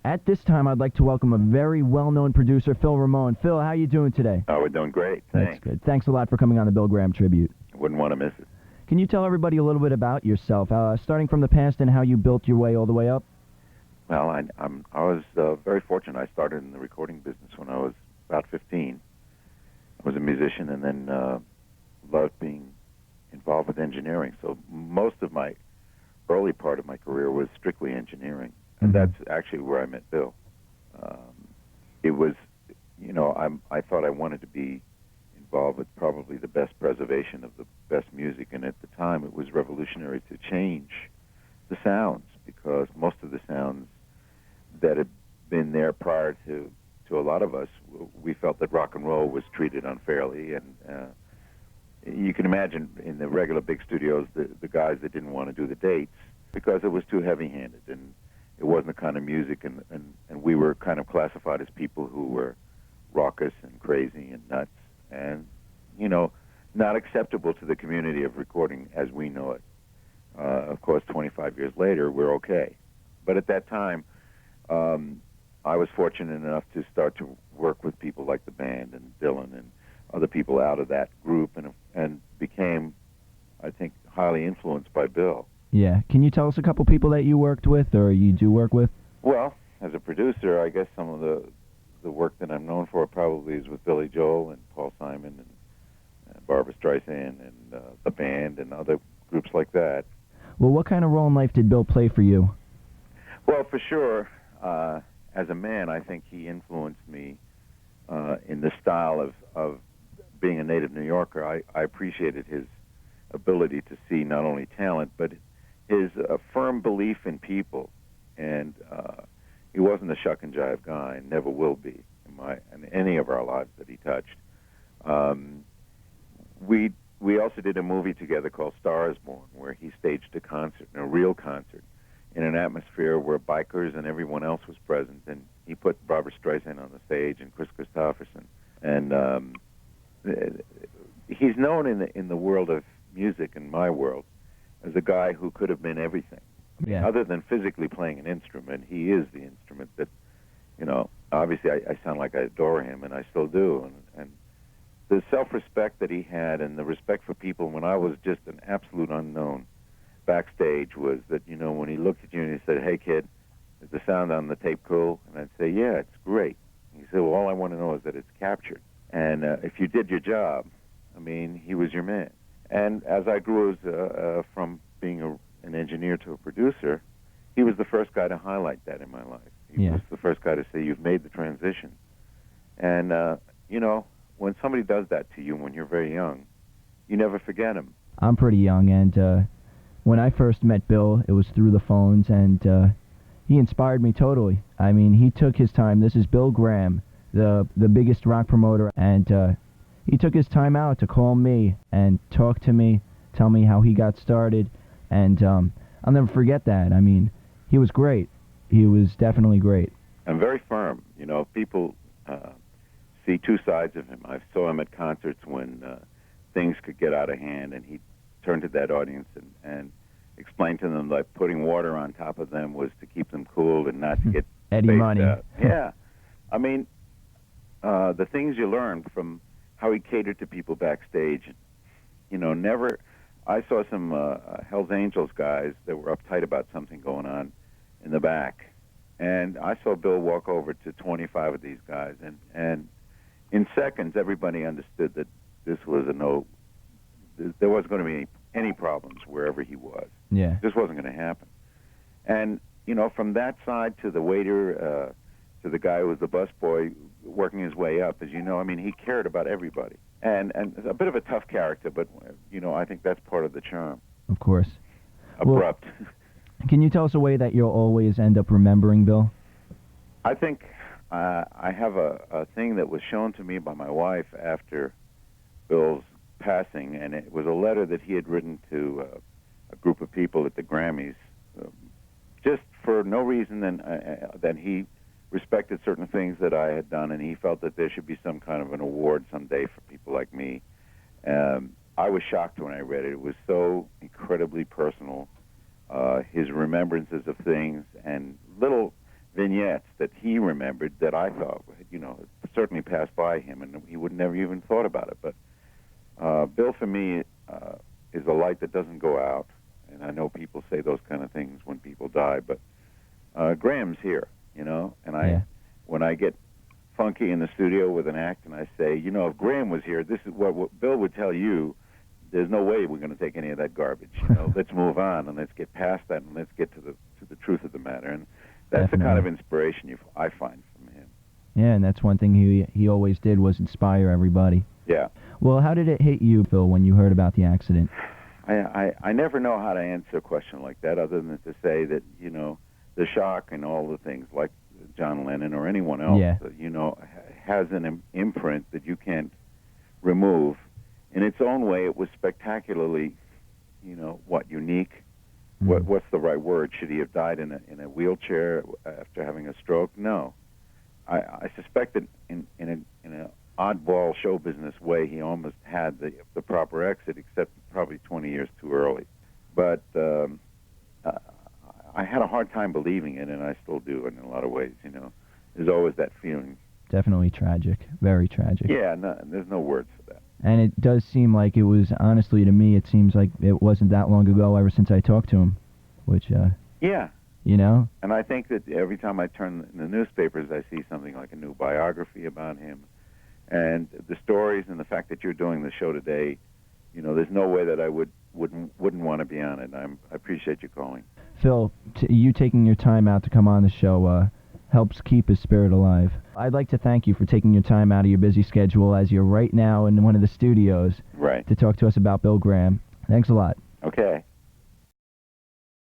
At this time, I'd like to welcome a very well-known producer, Phil Ramone. Phil, how are you doing today? Oh, we're doing great. Thanks. That's good. Thanks a lot for coming on the Bill Graham Tribute. Wouldn't want to miss it. Can you tell everybody a little bit about yourself, starting from the past and how you built your way all the way up? Well, I was very fortunate. I started in the recording business when I was about 15. I was a musician and then loved being involved with engineering. So most of my early part of my career was strictly engineering. And that's actually where I met Bill. It was, I thought I wanted to be involved with probably the best preservation of the best music. And at the time, it was revolutionary to change the sounds, because most of the sounds that had been there prior to a lot of us, we felt that rock and roll was treated unfairly. And you can imagine in the regular big studios, the guys that didn't want to do the dates because it was too heavy-handed and it wasn't the kind of music, and we were kind of classified as people who were raucous and crazy and nuts and, not acceptable to the community of recording as we know it. Of course, 25 years later, we're okay. But at that time, I was fortunate enough to start to work with people like the band and Dylan and other people out of that group and became, I think, highly influenced by Bill. Yeah. Can you tell us a couple people that you worked with or you do work with? Well, as a producer, I guess some of the work that I'm known for probably is with Billy Joel and Paul Simon and Barbra Streisand and the band and other groups like that. Well, what kind of role in life did Bill play for you? Well, for sure, as a man, I think he influenced me in the style of being a native New Yorker. I appreciated his ability to see not only talent, but his firm belief in people. And he wasn't a shuck and jive guy, and never will be in any of our lives that he touched. We also did a movie together called Star is Born, where he staged a concert, a real concert, in an atmosphere where bikers and everyone else was present. And he put Barbra Streisand on the stage and Kristofferson. And he's known in the world of music, in my world, as a guy who could have been everything. Yeah. Other than physically playing an instrument, he is the instrument that, obviously I sound like I adore him, and I still do. And the self-respect that he had and the respect for people when I was just an absolute unknown backstage was that, when he looked at you and he said, "Hey, kid, is the sound on the tape cool?" And I'd say, "Yeah, it's great." He said, "Well, all I want to know is that it's captured. And if you did your job," he was your man. And as I grew from being an engineer to a producer, he was the first guy to highlight that in my life. He was the first guy to say, "You've made the transition." And, when somebody does that to you when you're very young, you never forget him. I'm pretty young, and when I first met Bill, it was through the phones, and he inspired me totally. He took his time. This is Bill Graham, the biggest rock promoter, and he took his time out to call me and talk to me, tell me how he got started, and I'll never forget that. He was great. He was definitely great. And very firm. People see two sides of him. I saw him at concerts when things could get out of hand, and he turned to that audience and explained to them that putting water on top of them was to keep them cool and not to get Eddie Money. Out. Yeah. The things you learn from how he catered to people backstage, never. I saw some Hells Angels guys that were uptight about something going on in the back, and I saw Bill walk over to 25 of these guys, and in seconds, everybody understood that this was there wasn't going to be any problems wherever he was. Yeah. This wasn't going to happen. And, from that side to the waiter, to the guy who was the busboy working his way up, as you know, he cared about everybody. And a bit of a tough character, but, I think that's part of the charm. Of course. Abrupt. Well, can you tell us a way that you'll always end up remembering Bill? I think I have a thing that was shown to me by my wife after Bill's passing, and it was a letter that he had written to a group of people at the Grammys, just for no reason than he respected certain things that I had done, and he felt that there should be some kind of an award someday for people like me. I was shocked when I read it. It was so incredibly personal. His remembrances of things and little vignettes that he remembered that I thought, certainly passed by him, and he would never even thought about it. But Bill, for me, is a light that doesn't go out. And I know people say those kind of things when people die, but Graham's here, and when I get funky in the studio with an act, and I say, if Graham was here, this is what Bill would tell you. There's no way we're going to take any of that garbage. Let's move on and let's get past that and let's get to the truth of the matter. And that's Definitely. the kind of inspiration I find from him. Yeah, and that's one thing he always did, was inspire everybody. Yeah. Well, how did it hit you, Phil, when you heard about the accident? I never know how to answer a question like that, other than to say that, the shock and all the things like John Lennon or anyone else, has an imprint that you can't remove. In its own way, it was spectacularly, unique. Mm. What's the right word? Should he have died in a wheelchair after having a stroke? No. I suspect that in an oddball show business way, he almost had the proper exit, except probably 20 years too early. But I had a hard time believing it, and I still do in a lot of ways. There's always that feeling. Definitely tragic, very tragic. Yeah, there's no words for that. And it does seem like it was, honestly, to me, it seems like it wasn't that long ago ever since I talked to him, which, yeah. And I think that every time I turn the newspapers, I see something like a new biography about him. And the stories and the fact that you're doing the show today, there's no way that I wouldn't want to be on it. I appreciate you calling. Phil, you taking your time out to come on the show helps keep his spirit alive. I'd like to thank you for taking your time out of your busy schedule, as you're right now in one of the studios, right, to talk to us about Bill Graham. Thanks a lot. Okay.